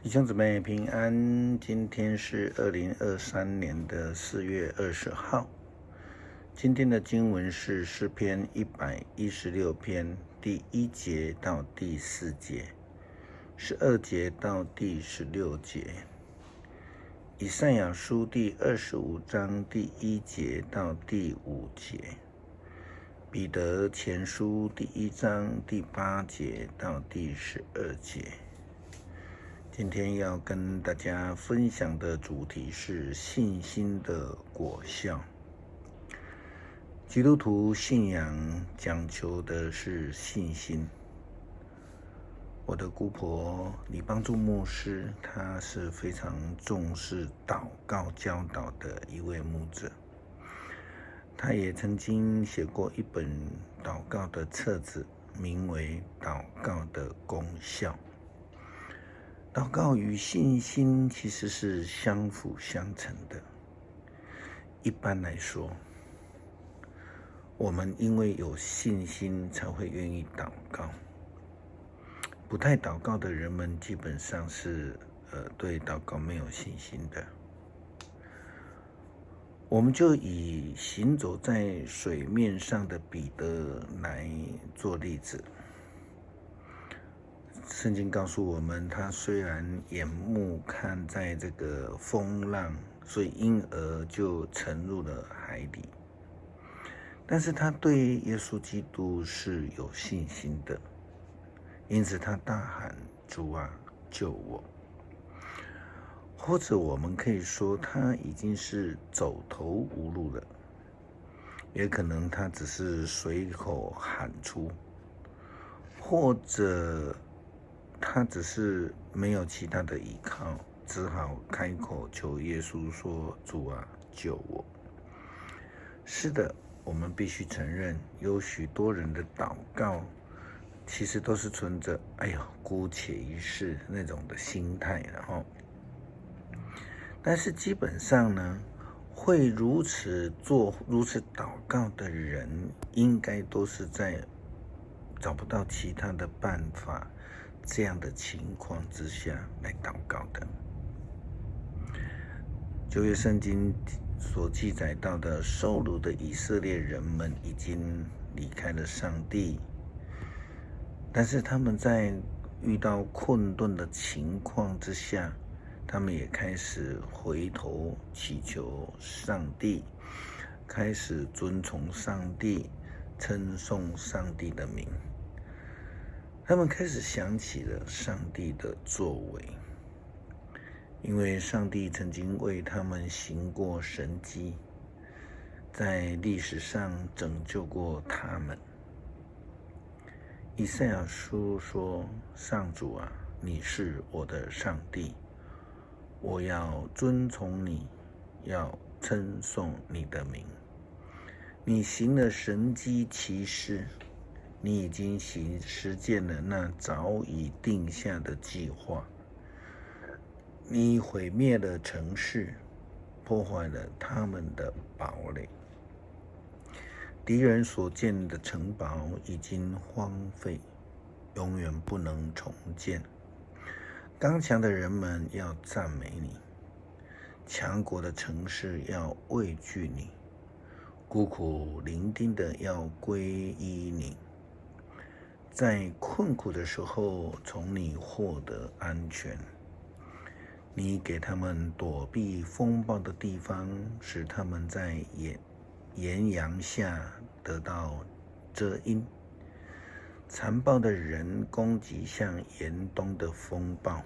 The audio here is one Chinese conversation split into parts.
弟兄姊妹平安，今天是2023年的4月20号。今天的经文是诗篇116篇第1节到第4节，12节到第16节。以赛亚书第25章第1节到第5节。彼得前书第1章第8节到第12节。今天要跟大家分享的主题是信心的果效。基督徒信仰讲求的是信心。我的姑婆李帮助牧师，他是非常重视祷告教导的一位牧者。他也曾经写过一本祷告的册子，名为《祷告的功效》。祷告与信心其实是相辅相成的。一般来说，我们因为有信心才会愿意祷告。不太祷告的人们基本上是对祷告没有信心的。我们就以行走在水面上的彼得来做例子。圣经告诉我们，他虽然眼目看在这个风浪，所以因而就沉入了海里，但是他对耶稣基督是有信心的，因此他大喊：主啊，救我！或者我们可以说，他已经是走投无路了，也可能他只是随口喊出，或者他只是没有其他的依靠，只好开口求耶稣说：主啊，救我！是的，我们必须承认，有许多人的祷告其实都是存着姑且一试那种的心态，但是基本上呢，会如此祷告的人，应该都是在找不到其他的办法这样的情况之下来祷告的。旧约圣经所记载到的受掳的以色列人们已经离开了上帝，但是他们在遇到困顿的情况之下，他们也开始回头祈求上帝，开始尊崇上帝，称颂上帝的名。他们开始想起了上帝的作为，因为上帝曾经为他们行过神迹，在历史上拯救过他们。以赛亚书说：上主啊，你是我的上帝，我要尊崇你，要称颂你的名。你行了神迹奇事，你已经实践了那早已定下的计划。你毁灭了城市，破坏了他们的堡垒。敌人所建的城堡已经荒废，永远不能重建。刚强的人们要赞美你，强国的城市要畏惧你，孤苦伶仃的要归依你。在困苦的时候，从你获得安全。你给他们躲避风暴的地方，使他们在炎阳下得到遮阴。残暴的人攻击像严冬的风暴，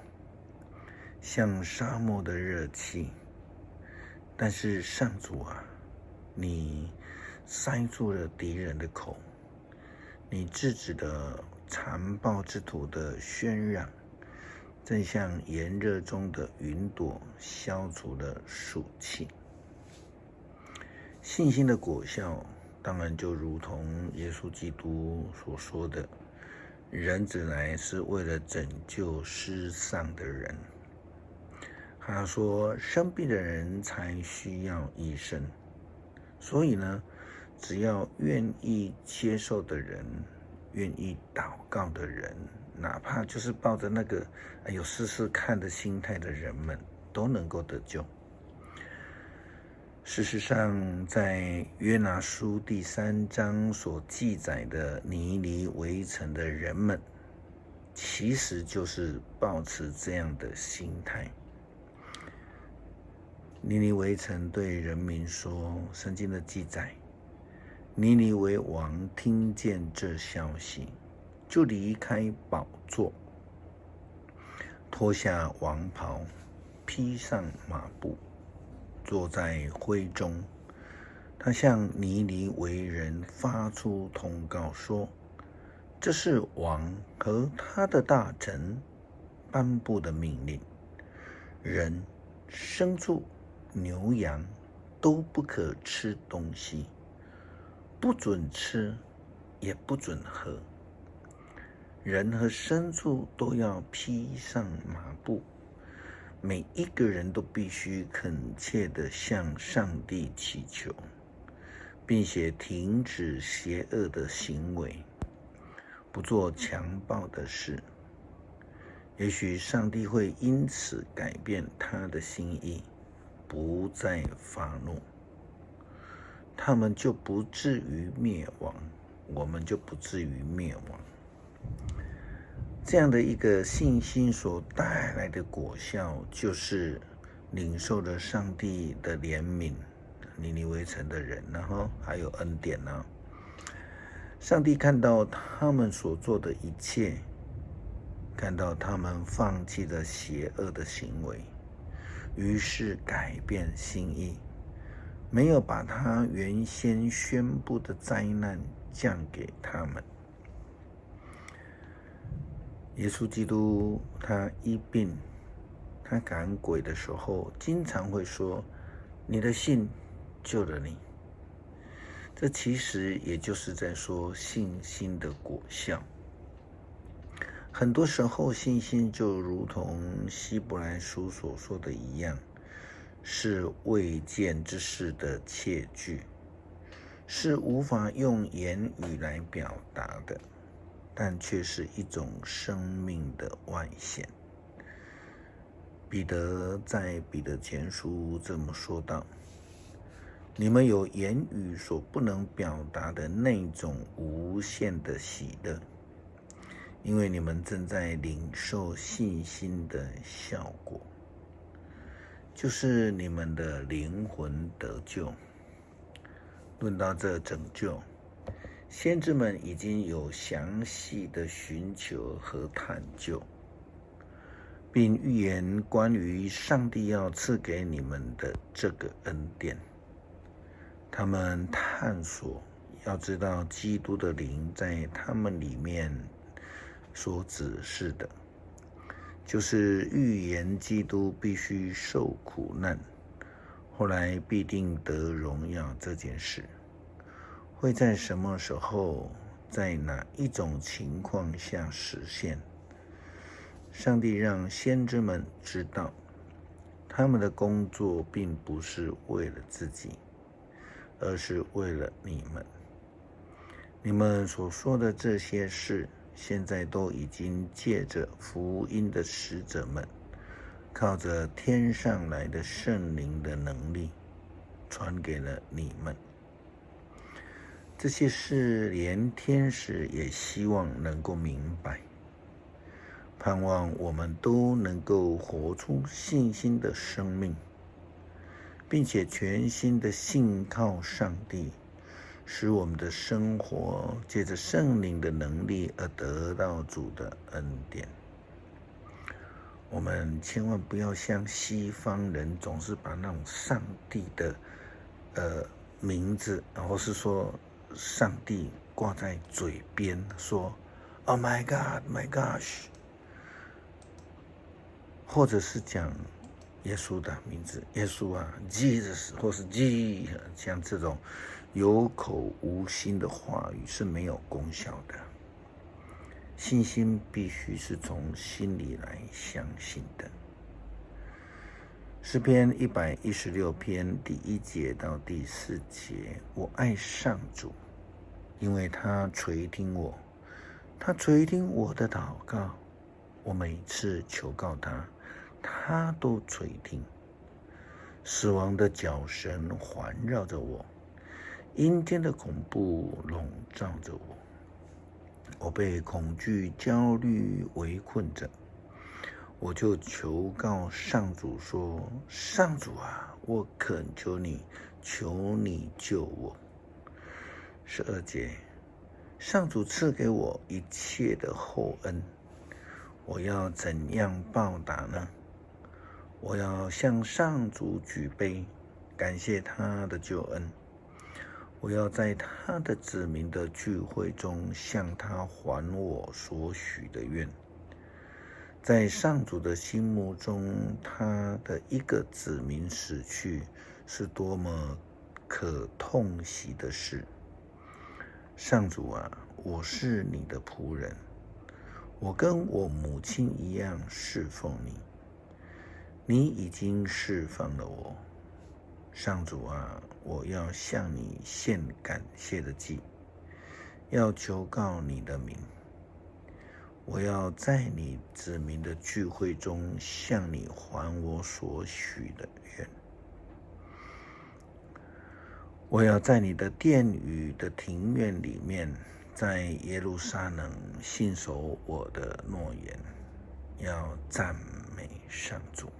像沙漠的热气。但是上主啊，你塞住了敌人的口，你制止了残暴之徒的喧嚷，正像炎热中的云朵消除了暑气。信心的果效当然就如同耶稣基督所说的，人子来是为了拯救失丧的人。他说，生病的人才需要医生，所以呢，只要愿意接受的人，愿意祷告的人，哪怕就是抱着那个有试试看的心态的人们，都能够得救。事实上，在约拿书第3章所记载的尼尼微城的人们，其实就是抱持这样的心态。尼尼微城对人民说，圣经的记载，尼尼微王听见这消息，就离开宝座，脱下王袍，披上麻布，坐在灰中。他向尼尼微人发出通告说，这是王和他的大臣颁布的命令，人、牲畜、牛羊都不可吃东西，不准吃，也不准喝。人和牲畜都要披上麻布，每一个人都必须恳切地向上帝祈求，并且停止邪恶的行为，不做强暴的事。也许上帝会因此改变他的心意，不再发怒，他们就不至于灭亡，我们就不至于灭亡。这样的一个信心所带来的果效，就是领受了上帝的怜悯，尼尼微城的人，然后还有恩典啊。上帝看到他们所做的一切，看到他们放弃了邪恶的行为，于是改变心意，没有把他原先宣布的灾难降给他们。耶稣基督他医病，他赶鬼的时候，经常会说，你的信救了你。这其实也就是在说信心的果效。很多时候信心就如同希伯来书所说的一样，是未见之事的切据，是无法用言语来表达的，但却是一种生命的外显。彼得在彼得前书这么说道，你们有言语所不能表达的那种无限的喜乐，因为你们正在领受信心的效果，就是你们的灵魂得救。论到这拯救，先知们已经有详细的寻求和探究，并预言关于上帝要赐给你们的这个恩典。他们探索，要知道基督的灵在他们里面所指示的，就是预言基督必须受苦难，后来必定得荣耀这件事。会在什么时候，在哪一种情况下实现？上帝让先知们知道，他们的工作并不是为了自己，而是为了你们。你们所说的这些事，现在都已经借着福音的使者们，靠着天上来的圣灵的能力，传给了你们。这些事连天使也希望能够明白，盼望我们都能够活出信心的生命，并且全心的信靠上帝，使我们的生活借着圣灵的能力而得到主的恩典。我们千万不要像西方人总是把那种上帝的名字，或是说上帝挂在嘴边，说 Oh my God, my gosh， 或者是讲耶稣的名字，耶稣啊 Jesus， 或是 G， 像这种有口无心的话语是没有功效的。信心必须是从心里来相信的。诗篇116篇第1节到第4节，我爱上主，因为他垂听我，他垂听我的祷告，我每次求告他，他都垂听。死亡的绞绳环绕着我，阴间的恐怖笼罩着我，我被恐惧、焦虑围困着。我就求告上主说：上主啊，我恳求你，求你救我。12节，上主赐给我一切的厚恩，我要怎样报答呢？我要向上主举杯，感谢他的救恩。我要在他的子民的聚会中向他还我所许的愿。在上主的心目中，他的一个子民死去，是多么可痛惜的事。上主啊，我是你的仆人，我跟我母亲一样侍奉你。你已经释放了我。上主啊，我要向你献感谢的祭，要求告你的名。我要在你子民的聚会中向你还我所许的愿。我要在你的殿宇的庭院里面，在耶路撒冷信守我的诺言，要赞美上主。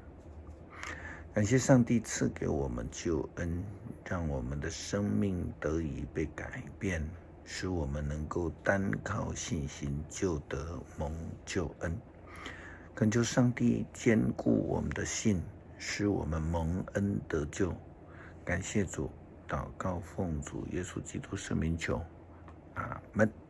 感谢上帝赐给我们救恩，让我们的生命得以被改变，使我们能够单靠信心就得蒙救恩。恳求上帝坚固我们的信，使我们蒙恩得救。感谢主，祷告奉主耶稣基督圣名求，阿们。